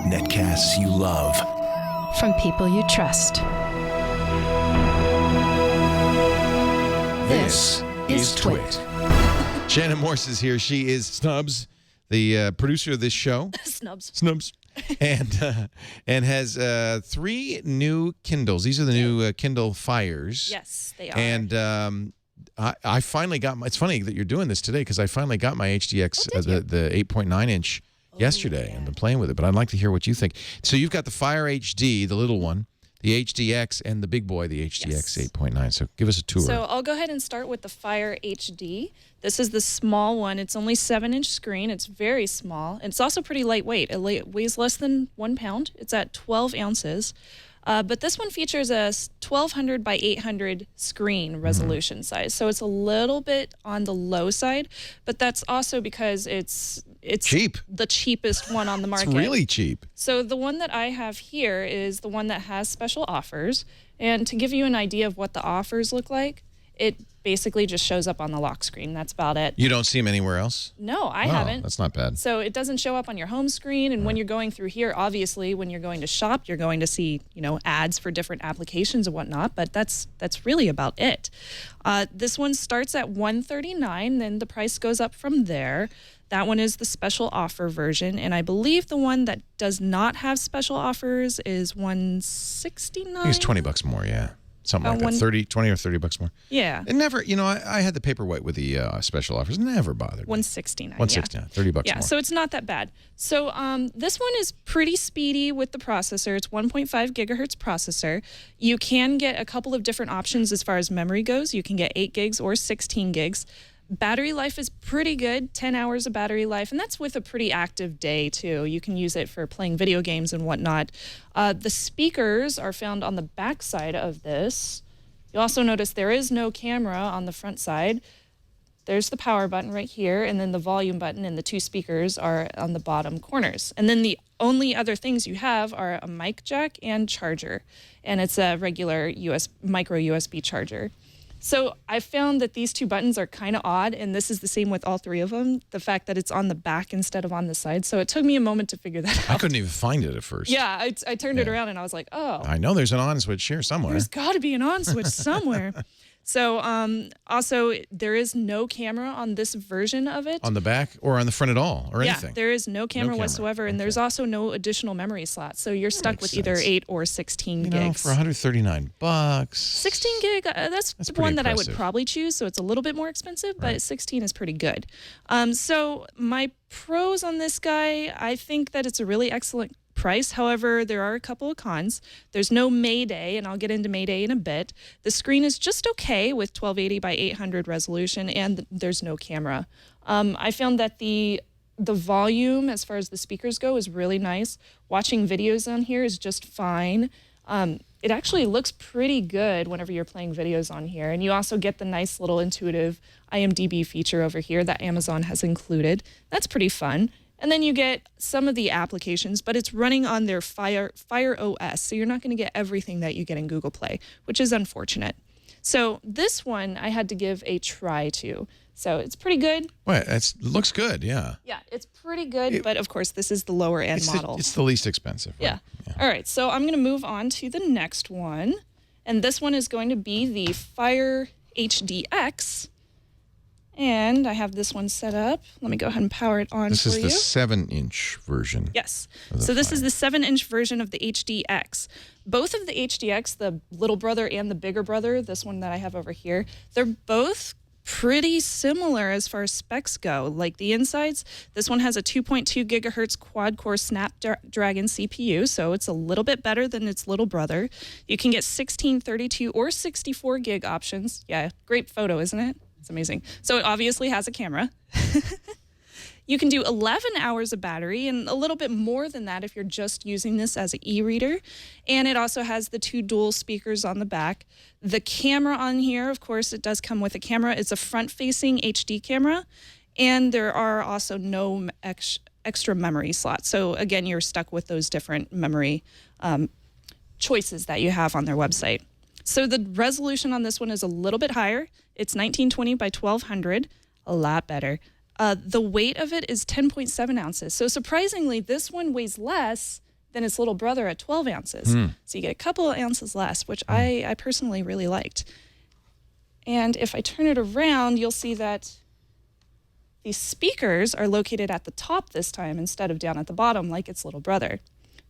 Netcasts you love. From people you trust. This is Twit. Shannon Morse is here. She is Snubs, the producer of this show. Snubs. And has 3 new Kindles. These are the new Kindle Fires. Yes, they are. And I finally got my, it's funny that you're doing this today because I finally got my HDX, the 8.9 inch yesterday. I've been playing with it, but I'd like to hear what you think. So you've got the Fire HD, the little one, the HDX, and the big boy, the HDX 8.9. So give us a tour. So I'll go ahead and start with the Fire HD. This is the small one. It's only 7-inch screen. It's very small. And it's also pretty lightweight. It weighs less than 1 pound. It's at 12 ounces. But this one features a 1200 by 800 screen resolution size. So it's a little bit on the low side, but that's also because it's cheap. The cheapest one on the market. It's really cheap. So the one that I have here is the one that has special offers. And to give you an idea of what the offers look like, it basically just shows up on the lock screen. That's about it. You don't see them anywhere else? No, I haven't. That's not bad. So it doesn't show up on your home screen. And when you're going through here, obviously, when you're going to shop, you're going to see, ads for different applications and whatnot. But that's really about it. This one starts at $139. Then the price goes up from there. That one is the special offer version. And I believe the one that does not have special offers is $169. I think it's $20 more, yeah. Something like that, 20 or $30 more. Yeah. It never, I had the Paperwhite with the special offers. Never bothered me. $169. $169, $30 more. Yeah, so it's not that bad. So this one is pretty speedy with the processor. It's 1.5 gigahertz processor. You can get a couple of different options as far as memory goes. You can get 8 gigs or 16 gigs. Battery life is pretty good, 10 hours of battery life, and that's with a pretty active day, too. You can use it for playing video games and whatnot. The speakers are found on the back side of this. You'll also notice there is no camera on the front side. There's the power button right here, and then the volume button and the 2 speakers are on the bottom corners. And then the only other things you have are a mic jack and charger, and it's a regular micro USB charger. So I found that these 2 buttons are kind of odd, and this is the same with all 3 of them, the fact that it's on the back instead of on the side. So it took me a moment to figure that out. I couldn't even find it at first. Yeah, I turned it around, and I was like, oh. I know there's an on switch here somewhere. There's got to be an on switch somewhere. So also, there is no camera on this version of it. On the back or on the front at all or anything? Yeah, there is no camera whatsoever, and there's also no additional memory slots. So you're stuck with either 8 or 16 gigs. For $139. 16 gig, that's the one that I would probably choose, so it's a little bit more expensive, but 16 is pretty good. So my pros on this guy, I think that it's a really excellent price. However, there are a couple of cons. There's no Mayday, and I'll get into Mayday in a bit. The screen is just okay with 1280 by 800 resolution, and there's no camera. I found that the volume, as far as the speakers go, is really nice. Watching videos on here is just fine. It actually looks pretty good whenever you're playing videos on here, and you also get the nice little intuitive IMDb feature over here that Amazon has included. That's pretty fun. And then you get some of the applications, but it's running on their Fire OS, so you're not going to get everything that you get in Google Play, which is unfortunate. So this one I had to give a try to. So it's pretty good. Well, it looks good, yeah. Yeah, it's pretty good, but of course this is the lower end model. It's the least expensive. Right? Yeah. All right, so I'm going to move on to the next one, and this one is going to be the Fire HDX. And I have this one set up. Let me go ahead and power it on for you. This is the 7-inch version. Yes. So this is the 7-inch version of the HDX. Both of the HDX, the little brother and the bigger brother, this one that I have over here, they're both pretty similar as far as specs go. Like the insides, this one has a 2.2 gigahertz quad-core Snapdragon CPU, so it's a little bit better than its little brother. You can get 16, 32, or 64 gig options. Yeah, great photo, isn't it? It's amazing. So it obviously has a camera. You can do 11 hours of battery and a little bit more than that if you're just using this as an e-reader. And it also has the 2 dual speakers on the back. The camera on here, of course, it does come with a camera. It's a front-facing HD camera. And there are also no extra memory slots. So again, you're stuck with those different memory choices that you have on their website. So the resolution on this one is a little bit higher. It's 1920 by 1200, a lot better. The weight of it is 10.7 ounces. So surprisingly, this one weighs less than its little brother at 12 ounces. So you get a couple of ounces less, which I personally really liked. And if I turn it around, you'll see that the speakers are located at the top this time instead of down at the bottom like its little brother.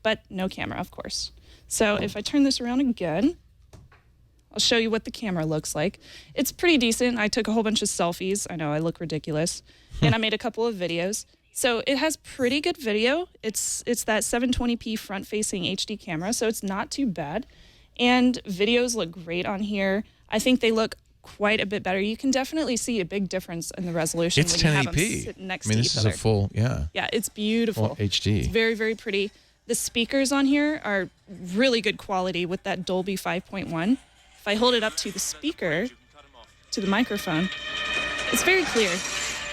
But no camera, of course. So if I turn this around again, I'll show you what the camera looks like. It's pretty decent. I took a whole bunch of selfies. I know I look ridiculous. And I made a couple of videos. So it has pretty good video. It's that 720p front-facing HD camera, so it's not too bad. And videos look great on here. I think they look quite a bit better. You can definitely see a big difference in the resolution It's when you have 1080p. them sit next I mean, to this each is other. a full, yeah. Yeah, it's beautiful. Full HD. It's very, very pretty. The speakers on here are really good quality with that Dolby 5.1. If I hold it up to the speaker, to the microphone, it's very clear.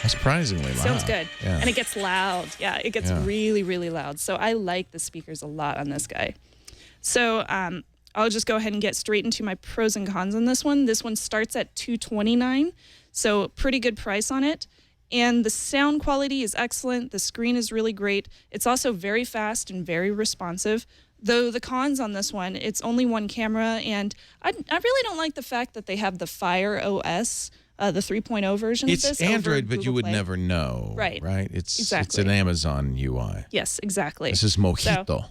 Surprisingly loud. Sounds good. Yeah. And it gets loud. Yeah, it gets really, really loud. So I like the speakers a lot on this guy. So I'll just go ahead and get straight into my pros and cons on this one. This one starts at $229, so pretty good price on it. And the sound quality is excellent. The screen is really great. It's also very fast and very responsive. Though the cons on this one, it's only one camera, and I really don't like the fact that they have the Fire OS, the 3.0 version It's of this. over Android, but Google you would Play. never know. Right. Right? It's Exactly. an Amazon UI. Yes, exactly. This is Mojito. So,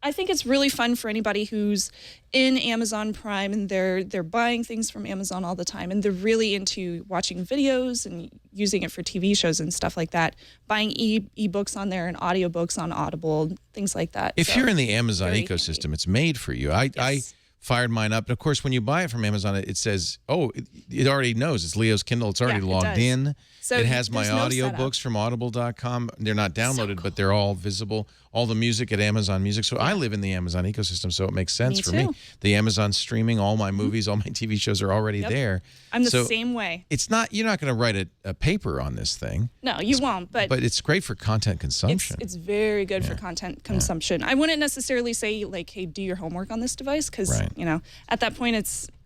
I think it's really fun for anybody who's in Amazon Prime and they're buying things from Amazon all the time and they're really into watching videos and using it for TV shows and stuff like that. Buying ebooks on there and audiobooks on Audible, things like that. If So, you're in the Amazon very ecosystem, handy. it's made for you. I Yes. fired mine up. And of course, when you buy it from Amazon, it says, oh, it already knows. It's Leo's Kindle. It's already Yeah, it logged does. in. So it has my there's no audiobooks from audible.com. They're not downloaded, but they're all visible. All the music at Amazon Music. So I live in the Amazon ecosystem, so it makes sense Me for me. too. The Amazon streaming, all my movies, all my TV shows are already Yep. there. I'm the So same way. It's not, you're not going to write a paper on this thing, No, you won't, but it's great for content consumption. it's very good for content consumption. I wouldn't necessarily say like, hey, do your homework on this device because Right. you know at that point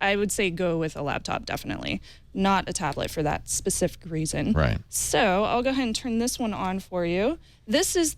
I would say go with a laptop definitely, not a tablet for that specific reason. Right. So I'll go ahead and turn this one on for you. This is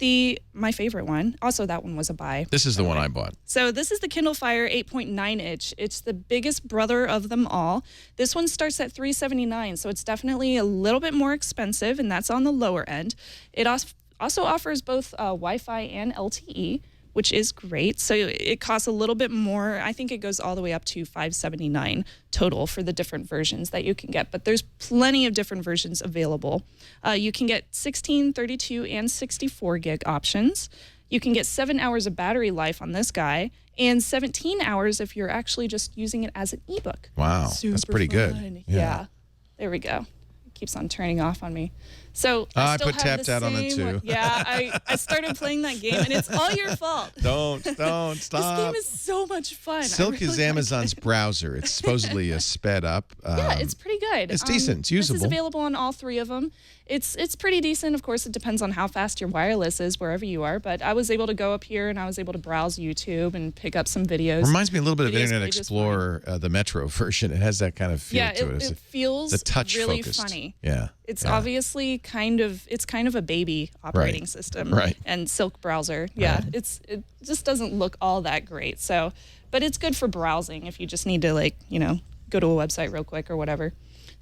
my favorite one. Also, that one was a buy. This is the one I bought. So this is the Kindle Fire 8.9 inch. It's the biggest brother of them all. This one starts at $379, so it's definitely a little bit more expensive, and that's on the lower end. It also offers both Wi-Fi and LTE, which is great. So it costs a little bit more. I think it goes all the way up to $579 total for the different versions that you can get, but there's plenty of different versions available. You can get 16, 32, and 64 gig options. You can get 7 hours of battery life on this guy and 17 hours if you're actually just using it as an ebook. Wow. That's Super pretty good. fun. Yeah. There we go. It keeps on turning off on me. So I still put have tapped the out on it same too. one. Yeah, I started playing that game, and it's all your fault. Don't This stop. game is so much fun. I Silk really is like Amazon's it. browser. It's supposedly a sped up. Yeah, it's pretty good. it's decent. It's This is usable. available on all three of them. It's pretty decent. Of course, it depends on how fast your wireless is wherever you are. But I was able to go up here and I was able to browse YouTube and pick up some videos. Reminds me a little bit of Videos Internet play just Explorer, the Metro version. It has that kind of feel Yeah, to it. it feels the touch really focused. funny. Yeah. It's yeah. obviously kind of a baby operating system. Right. And Silk browser. Yeah. Right. It just doesn't look all that great. So, but it's good for browsing if you just need to go to a website real quick or whatever.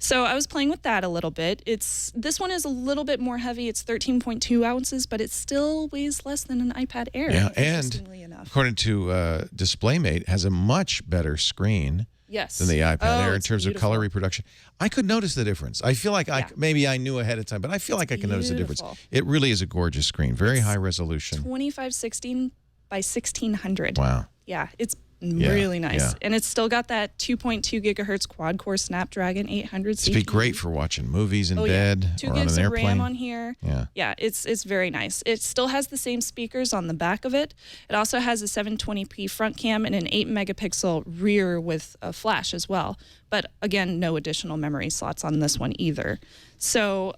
So I was playing with that a little bit. This one is a little bit more heavy. It's 13.2 ounces, but it still weighs less than an iPad Air. Yeah, interestingly and enough. according to DisplayMate, has a much better screen Yes. than the iPad Air in it's terms of color beautiful. reproduction. I could notice the difference. I feel like maybe I knew ahead of time, but I feel like I can notice the difference. beautiful. It really is a gorgeous screen, very high resolution. 2516 by 1600. Wow. Yeah, it's really nice. yeah. And it's still got that 2.2 gigahertz quad core Snapdragon 800 It'd be great for watching movies in bed 2 or on gigs an of airplane. RAM on here. Yeah. Yeah, it's very nice. It still has the same speakers on the back of it. It also has a 720p front cam and an 8 megapixel rear with a flash as well. But again, no additional memory slots on this one either. So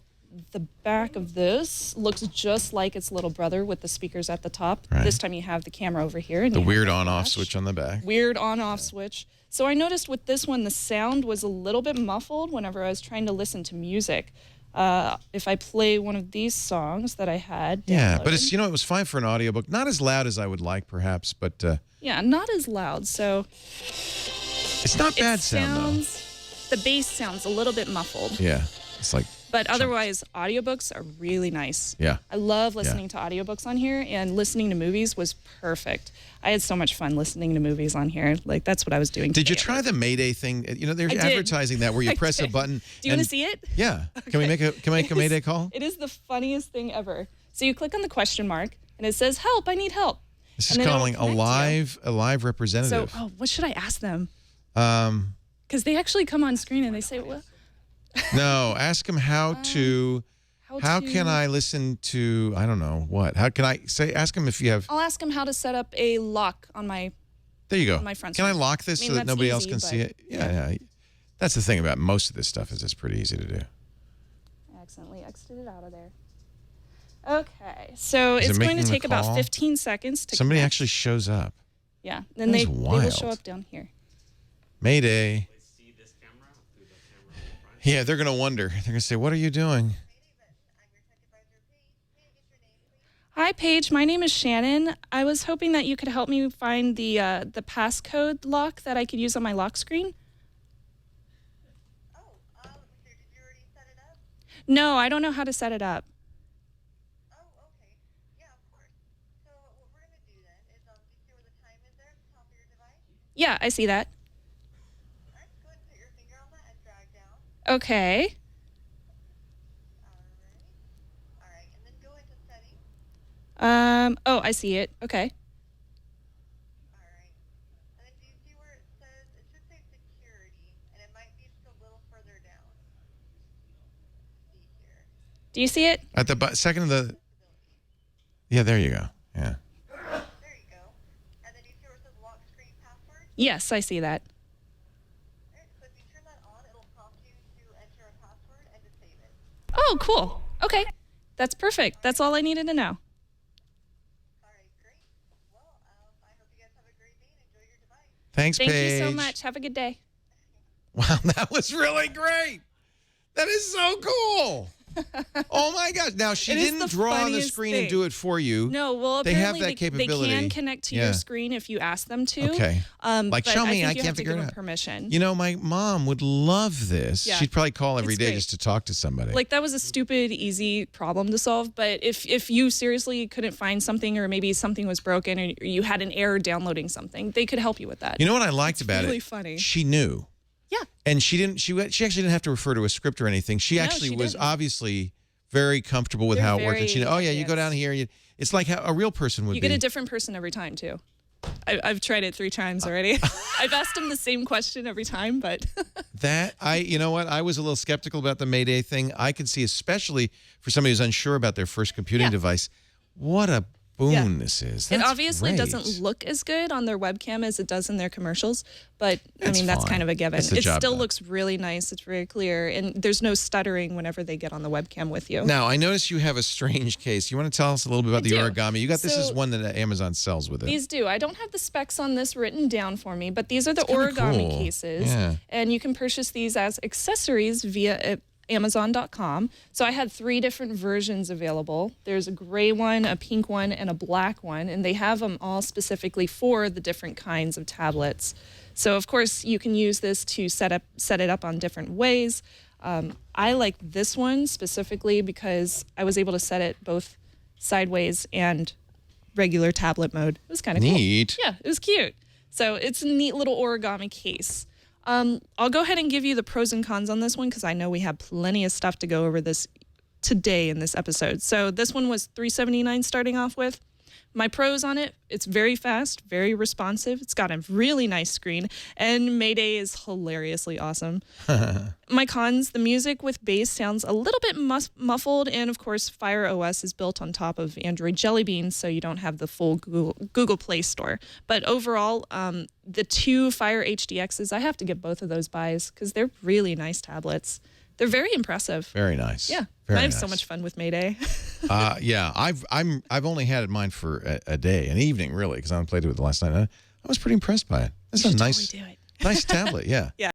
the back of this looks just like its little brother with the speakers at the top. Right. This time you have the camera over here. And The you have weird the on-off flash. switch on the back. Weird on-off switch. So I noticed with this one, the sound was a little bit muffled whenever I was trying to listen to music. If I play one of these songs that I had Yeah, but downloaded- it's, it was fine for an audiobook. Not as loud as I would like, perhaps, but yeah, not as loud. So it's not bad it sound, sounds, the bass sounds a little bit muffled. though. Yeah, it's like, But otherwise, audiobooks are really nice. yeah. I love listening to audiobooks on here, and listening to movies was perfect. I had so much fun listening to movies on here. Like, that's what I was doing Did you today at try work. the Mayday thing? They're I did. advertising that where you I press a did. button. Do you want to see it? Yeah. Can we make a Mayday call? It is the funniest thing ever. So you click on the question mark, and it says, "Help, I need help." This And is then it'll calling connect a live So, representative. what should I ask them? Um, Because they actually come on screen and they say, "Well, no, ask him how to. How to-" can I listen to? I don't know what. How can I say? Ask him if you have. I'll ask them how to set up a lock on my. There you go. my front Can I screen. lock this I mean, so that that's nobody else easy, can but- see it? Yeah. That's the thing about most of this stuff is it's pretty easy to do. I accidentally exited it out of there. Okay, so Is it it's going to making the take about call? 15 seconds to Somebody connect. actually shows up. Yeah, then That is they will wild. show up down here. Mayday. Yeah, they're gonna wonder. They're gonna say, "What are you doing?" Hi, Paige. My name is Shannon. I was hoping that you could help me find the passcode lock that I could use on my lock screen. Did you already set it up? No, I don't know how to set it up. Oh, okay. Yeah, of course. So what we're going to do then is, do you see where the time is there at the top of your device? Yeah, I see that. All right, go ahead and put your finger on that and drag down. Okay. All right, and then go into settings. Oh, I see it. Okay. All right. And then do you see where it says, it should say security, and it might be just a little further down. See here. Do you see it? At the second of the. Yeah, there you go. Yeah. There you go. And then you see where it says lock screen password? Yes, I see that. All right, so if you turn that on, it'll prompt you to enter a password and to save it. Oh, cool. Okay. That's perfect. That's all I needed to know. All right, great. Well, I hope you guys have a great day and enjoy your device. Thanks, Thank Paige. you so much. Have a good day. Wow, that was really great. That is so cool. Oh my gosh! Now she It is didn't the draw on the funniest screen and thing. do it for you. No, well, They have apparently that capability. they can connect to Yeah. your screen if you ask them to. Okay. Like, but show me, think I you can't have to figure give it them out. permission. You know, my mom would love this. Yeah. She'd probably call every It's day great. just to talk to somebody. Like, that was a stupid, easy problem to solve. But if you seriously couldn't find something, or maybe something was broken, or you had an error downloading something, they could help you with that. You know what I liked about really it? funny. She knew. Yeah. And she actually didn't have to refer to a script or anything. She No, actually she was didn't. obviously very comfortable with They're how it worked. And she very knew, oh yeah, you go advanced. down here. It's like how a real person would You be. get a different person every time, too. I've tried it 3 times already. I've asked them the same question every time, but You know what? I was a little skeptical about the Mayday thing. I can see, especially for somebody who's unsure about their first computing Yeah. device, what a boon this is. it That's obviously great. doesn't look as good on their webcam as it does in their commercials. But, It's that's fine. kind of a given. It's the It job still done. looks really nice. It's very clear. And there's no stuttering whenever they get on the webcam with you. Now, I noticed you have a strange case. You want to tell us a little bit about the do. origami? You got this is So- one that Amazon sells with it. These do. I don't have the specs on this written down for me, but these are the kinda origami cool. cases. Yeah. And you can purchase these as accessories via Amazon.com. So I had 3 different versions available. There's a gray one, a pink one, and a black one. And they have them all specifically for the different kinds of tablets. So, of course, you can use this to set it up on different ways. I like this one specifically because I was able to set it both sideways and regular tablet mode. It was kind of cool. Neat. Yeah, it was cute. So it's a neat little origami case. I'll go ahead and give you the pros and cons on this one because I know we have plenty of stuff to go over this today in this episode. So this one was $379 starting off with. My pros on it, it's very fast, very responsive. It's got a really nice screen, and Mayday is hilariously awesome. My cons, the music with bass sounds a little bit muffled, and of course, Fire OS is built on top of Android Jelly Bean, so you don't have the full Google Play Store. But overall, the 2 Fire HDXs, I have to give both of those buys because they're really nice tablets. They're very impressive. Very nice. Yeah, Very I have nice. so much fun with Mayday. Yeah, I've only had mine for a day, an evening really, because I haven't played with it the last night. I was pretty impressed by it. It's a nice, Totally do it. nice tablet. Yeah. Yeah.